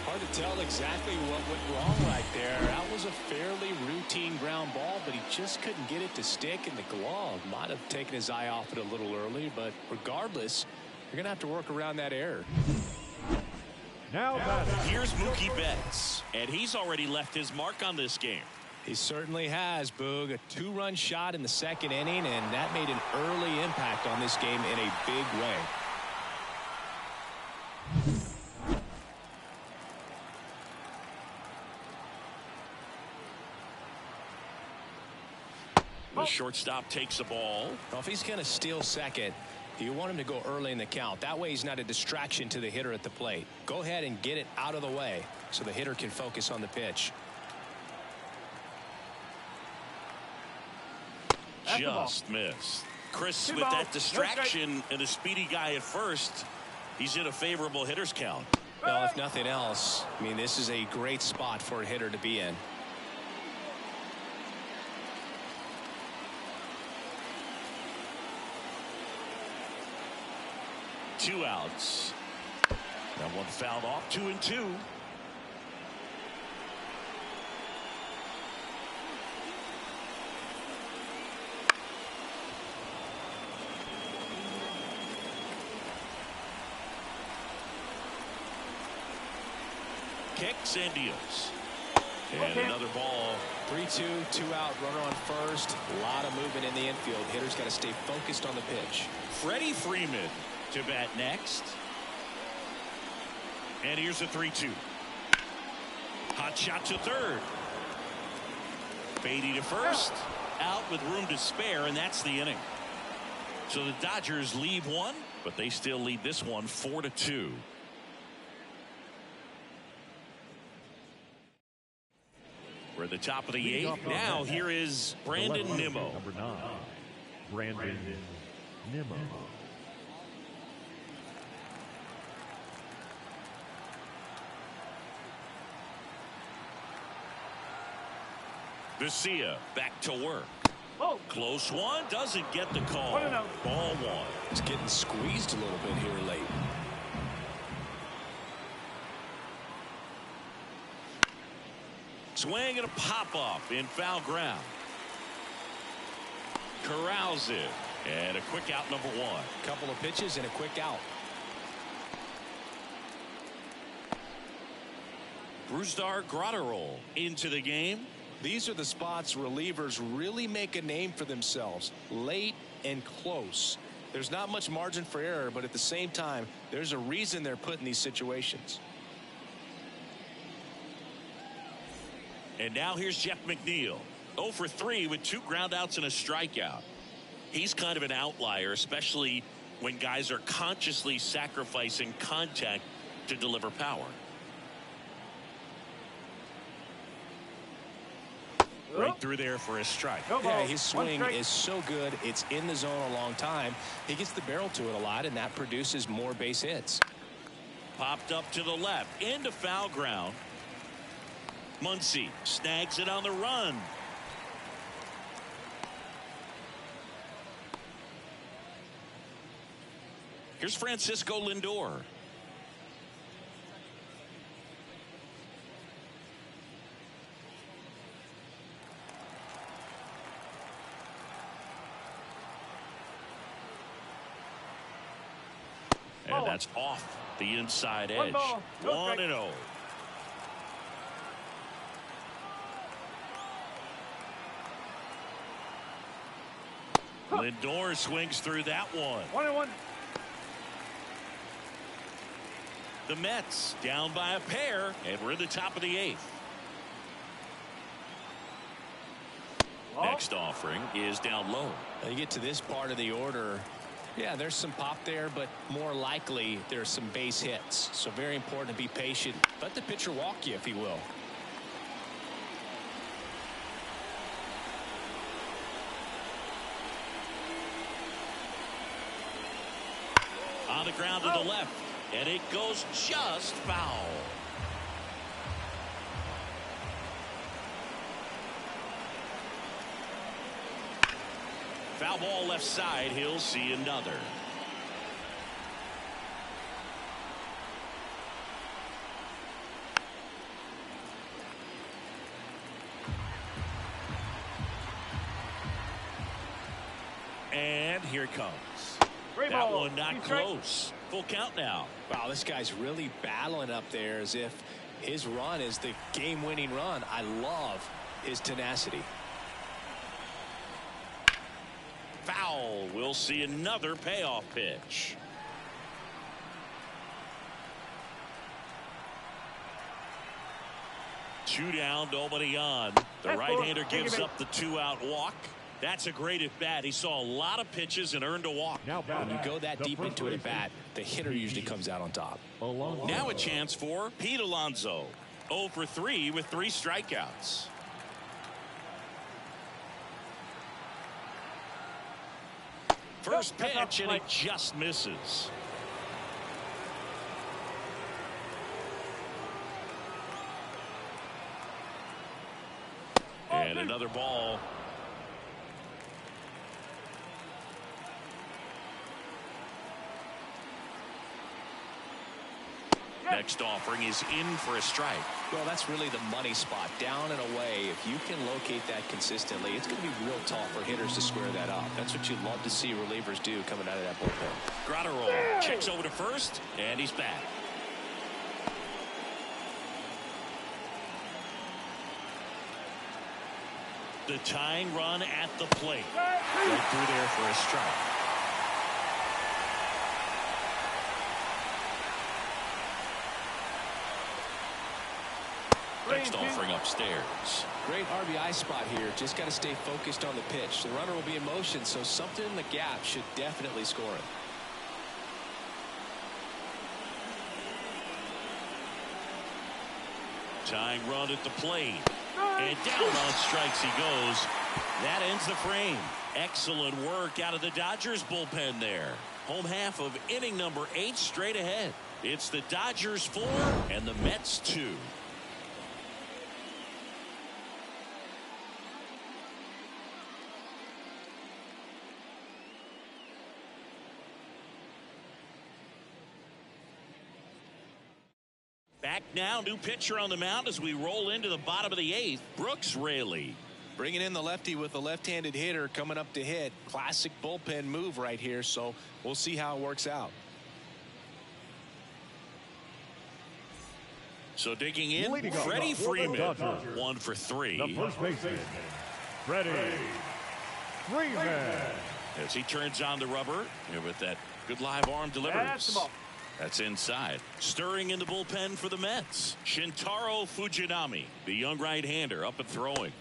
Hard to tell exactly what went wrong right there. That was a fairly routine ground ball, but he just couldn't get it to stick in the glove. Might have taken his eye off it a little early, but regardless, you're going to have to work around that error. Now here's Mookie Betts, and he's already left his mark on this game. He certainly has, Boog. A two-run shot in the second inning, and that made an early impact on this game in a big way. The shortstop takes the ball. Well, if he's going to steal second, you want him to go early in the count. That way he's not a distraction to the hitter at the plate. Go ahead and get it out of the way so the hitter can focus on the pitch. Just missed. Chris, with that distraction and a speedy guy at first, he's in a favorable hitter's count. Well, if nothing else, I mean, this is a great spot for a hitter to be in. Two outs. That one fouled off. 2-2. Kicks and deals. And another ball. 3-2, 2 out, runner on first. A lot of movement in the infield. Hitter's got to stay focused on the pitch. Freddie Freeman to bat next. And here's a 3-2. Hot shot to third. Beatty to first. Out with room to spare, and that's the inning. So the Dodgers leave one, but they still lead this one 4-2. We're at the top of the 8th. Now here is Brandon Nimmo. Number 9, Brandon Nimmo. Garcia back to work. Close one, doesn't get the call. Ball one. It's getting squeezed a little bit here late. Swing and a pop-up in foul ground. Corrals it. And a quick out, number 1. Couple of pitches and a quick out. Brusdar Graterol into the game. These are the spots relievers really make a name for themselves. Late and close. There's not much margin for error, but at the same time, there's a reason they're put in these situations. And now here's Jeff McNeil. 0 for 3 with 2 groundouts and a strikeout. He's kind of an outlier, especially when guys are consciously sacrificing contact to deliver power. Right through there for a strike. Yeah, his swing is so good. It's in the zone a long time. He gets the barrel to it a lot, and that produces more base hits. Popped up to the left into foul ground. Muncy snags it on the run. Here's Francisco Lindor. That's off the inside edge. 1 ball, no 1-0. Lindor swings through that one. 1-1. The Mets down by a pair, and we're in the top of the 8th. Next offering is down low. Now you get to this part of the order. Yeah, there's some pop there, but more likely there's some base hits. So very important to be patient. Let the pitcher walk you, if he will. On the ground to the left, and it goes just foul. Foul ball left side. He'll see another. And here it comes. That one not close. Full count now. Wow, this guy's really battling up there as if his run is the game-winning run. I love his tenacity. Foul. We'll see another payoff pitch. Two down, nobody on. The right-hander gives up the 2-out walk. That's a great at-bat. He saw a lot of pitches and earned a walk. Now, when you go that deep into an at-bat, the hitter usually comes out on top. Now a chance for Pete Alonso. 0 for 3 with 3 strikeouts. First pitch, and it just misses. And another ball. Next offering is in for a strike. Well, that's really the money spot, down and away. If you can locate that consistently, it's going to be real tough for hitters to square that up. That's what you love to see relievers do coming out of that bullpen. Grotterol checks over to first, and he's back. The tying run at the plate. Right through there for a strike. Next offering upstairs. Great RBI spot here. Just got to stay focused on the pitch. The runner will be in motion, so something in the gap should definitely score it. Tying run at the plate. And down on strikes he goes. That ends the frame. Excellent work out of the Dodgers bullpen there. Home half of inning number 8 straight ahead. It's the Dodgers 4 and the Mets 2. Back now, new pitcher on the mound as we roll into the bottom of the 8th. Brooks Raley. Bringing in the lefty with a left-handed hitter coming up to hit. Classic bullpen move right here, so we'll see how it works out. So digging in, Freddie Freeman. 1 for 3. The first baseman, Freddie Freeman. As he turns on the rubber with that good live arm delivers. That's inside. Stirring in the bullpen for the Mets. Shintaro Fujinami, the young right-hander, up and throwing.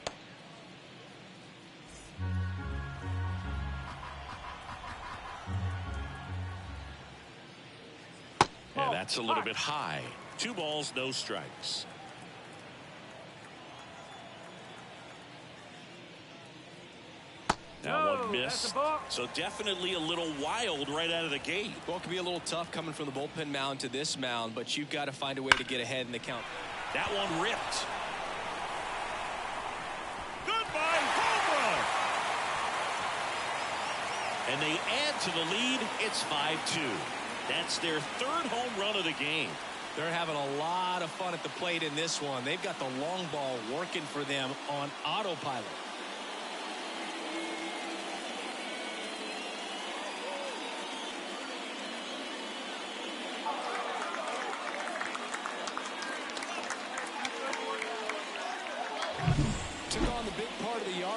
And that's a little bit high. 2 balls, no strikes. Now one miss. So definitely a little wild right out of the gate. Well, it can be a little tough coming from the bullpen mound to this mound, but you've got to find a way to get ahead in the count. That one ripped. Goodbye, home run. And they add to the lead. It's 5-2. That's their 3rd home run of the game. They're having a lot of fun at the plate in this one. They've got the long ball working for them on autopilot.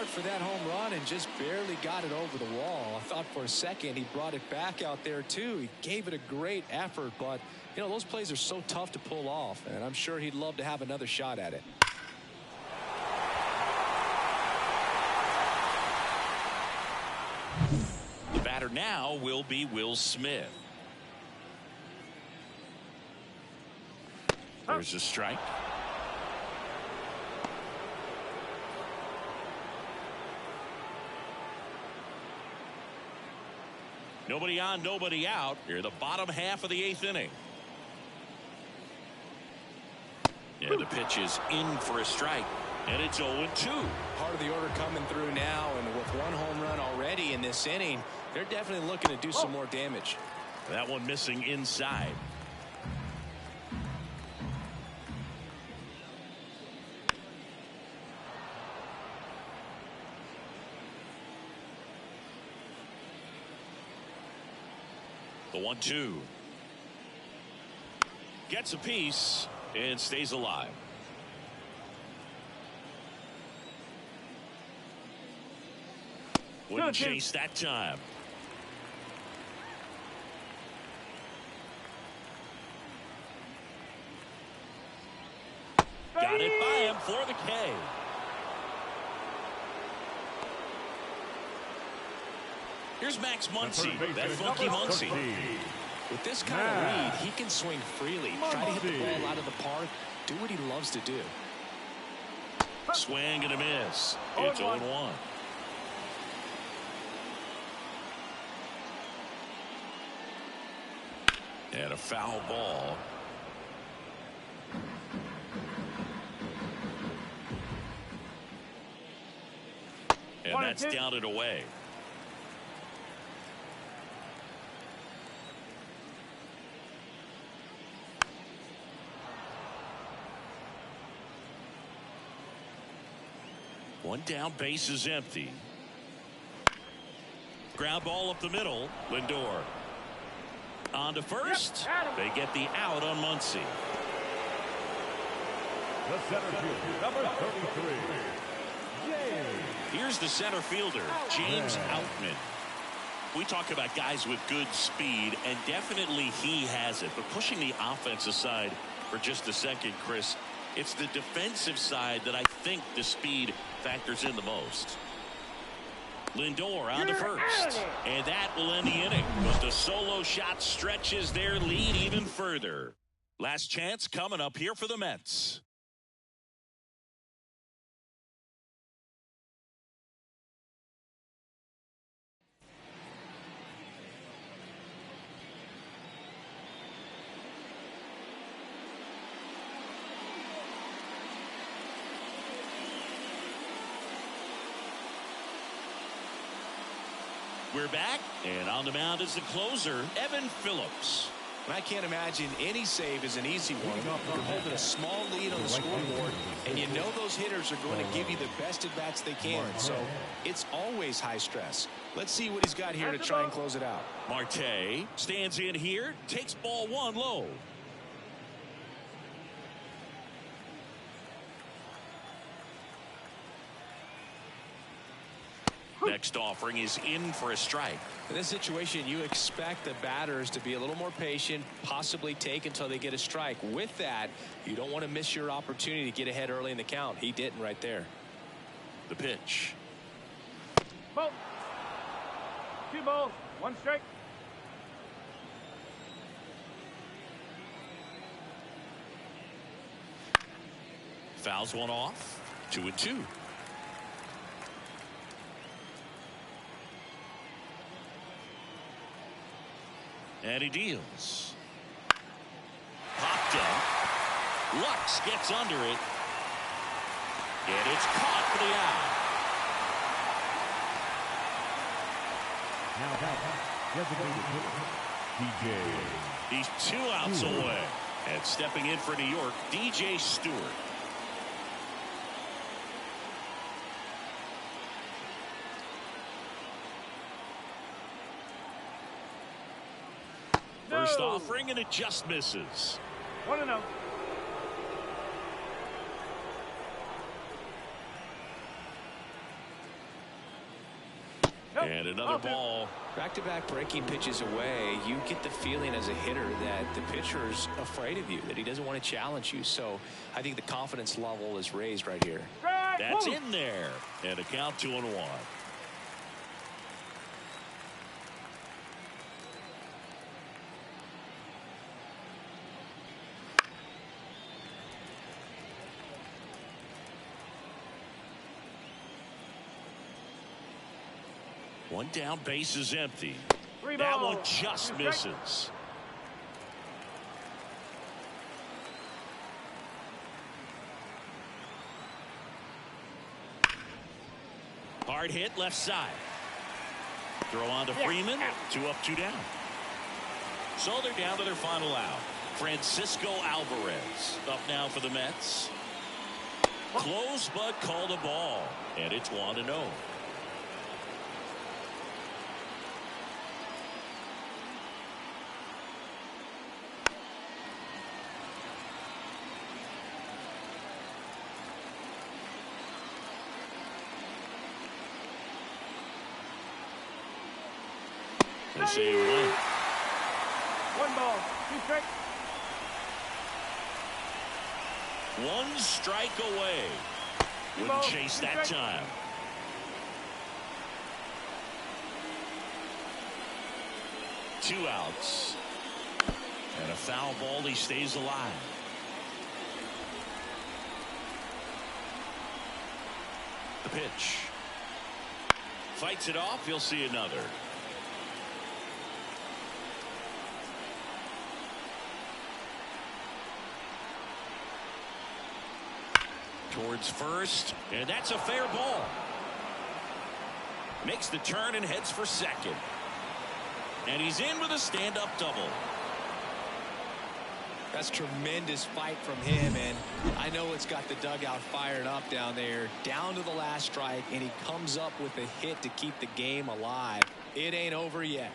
for that home run and just barely got it over the wall. I thought for a second he brought it back out there too. He gave it a great effort, but you know, those plays are so tough to pull off, and I'm sure he'd love to have another shot at it. The batter now will be Will Smith. There's a strike. Nobody on, nobody out. Here, the bottom half of the 8th inning. Yeah, the pitch is in for a strike, and it's 0-2. Part of the order coming through now, and with one home run already in this inning, they're definitely looking to do some more damage. That one missing inside. The 1-2. Gets a piece and stays alive. Wouldn't chase that time. Got it by him for the K. Here's Max Muncy, that funky Muncy. With this kind of lead, he can swing freely, try to hit the ball out of the park, do what he loves to do. Swing and a miss. It's 0-1. And a foul ball. And that's down and away. One down, base is empty. Ground ball up the middle. Lindor. On to first. They get the out on Muncy. The center fielder, number 33. Here's the center fielder, James Outman. We talk about guys with good speed, and definitely he has it. But pushing the offense aside for just a second, Chris, it's the defensive side that I think the speed factors in the most. Lindor on to first, and that will end the inning. But the solo shot stretches their lead even further. Last chance coming up here for the Mets. We're back, and on the mound is the closer, Evan Phillips. And I can't imagine any save is an easy one. You're holding a small lead on the scoreboard, and you know those hitters are going to give you the best at-bats they can. So it's always high stress. Let's see what he's got here to try and close it out. Marte stands in here, takes ball one low. Next offering is in for a strike. In this situation, you expect the batters to be a little more patient, possibly take until they get a strike. With that, you don't want to miss your opportunity to get ahead early in the count. He didn't right there. The pitch. Ball. 2 balls, 1 strike. Fouls one off. 2-2. And he deals. Popped up. Lux gets under it. And it's caught for the out. Now, designated hitter, DJ. He's 2 outs away. And stepping in for New York, DJ Stewart. First offering, and it just misses. 1-0. And another ball. Back-to-back breaking pitches away, you get the feeling as a hitter that the pitcher's afraid of you, that he doesn't want to challenge you. So I think the confidence level is raised right here. That's in there. And a count 2-1. One down, base is empty. That one just misses. Hard hit left side. Throw on to Freeman. 2 up, 2 down. So they're down to their final out. Francisco Alvarez up now for the Mets. Close but called a ball. And it's 1-0. They say you win. 1 ball, 2 strikes. 1 strike away. Wouldn't chase that time. Two outs. And a foul ball. He stays alive. The pitch. Fights it off. He'll see another. Towards first, and that's a fair ball. Makes the turn and heads for second. And he's in with a stand-up double. That's tremendous fight from him, and I know it's got the dugout fired up down there. Down to the last strike, and he comes up with a hit to keep the game alive. It ain't over yet.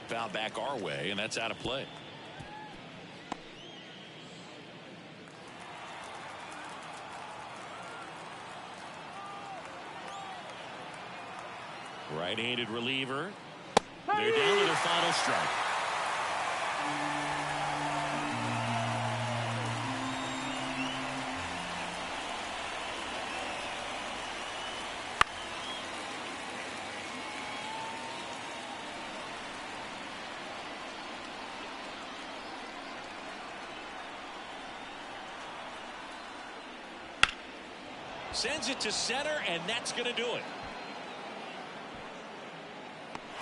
Foul back our way, and that's out of play. Right-handed reliever. They're down to their final strike. Sends it to center, and that's going to do it.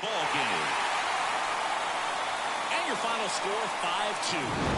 Ball game. And your final score, 5-2.